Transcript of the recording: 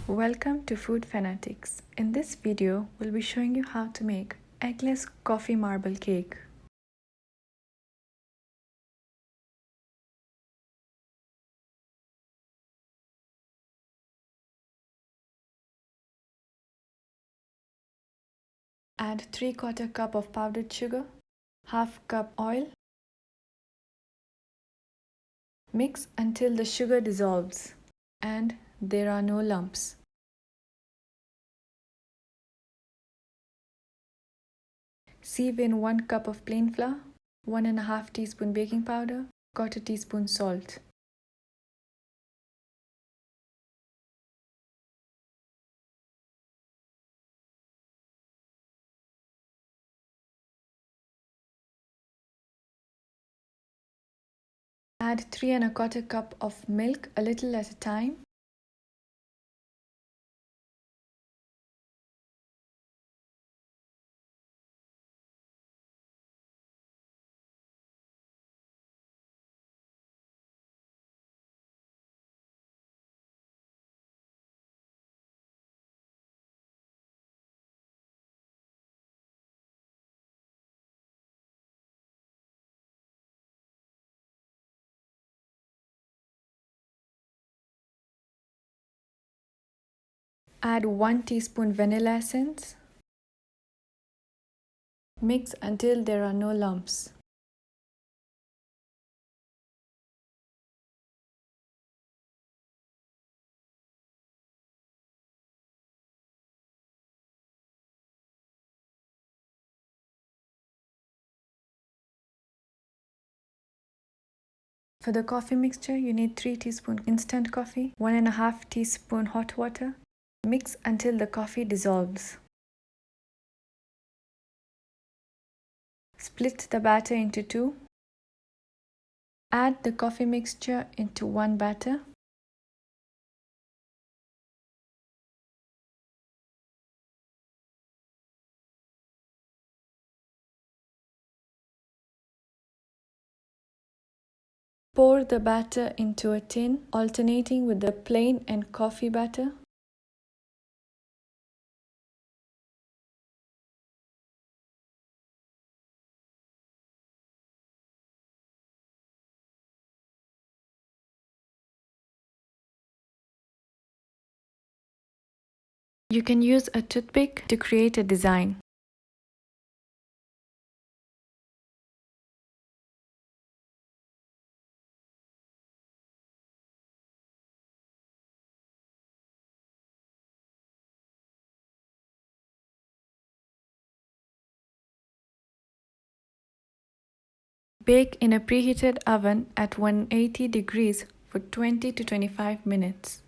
Welcome to Food Fanatix. In this video, we'll be showing you how to make eggless coffee marble cake. Add 3/4 cup of powdered sugar, half cup oil. Mix until the sugar dissolves and there are no lumps. Sieve in 1 cup of plain flour, 1½ teaspoon baking powder, 1/4 teaspoon salt. Add 3¼ cup of milk a little at a time. Add 1 teaspoon vanilla essence. Mix until there are no lumps. For the coffee mixture, you need 3 teaspoons instant coffee, 1½ teaspoon hot water. Mix until the coffee dissolves. Split the batter into 2. Add the coffee mixture into one batter. Pour the batter into a tin, alternating with the plain and coffee batter. You can use a toothpick to create a design. Bake in a preheated oven at 180 degrees for 20 to 25 minutes.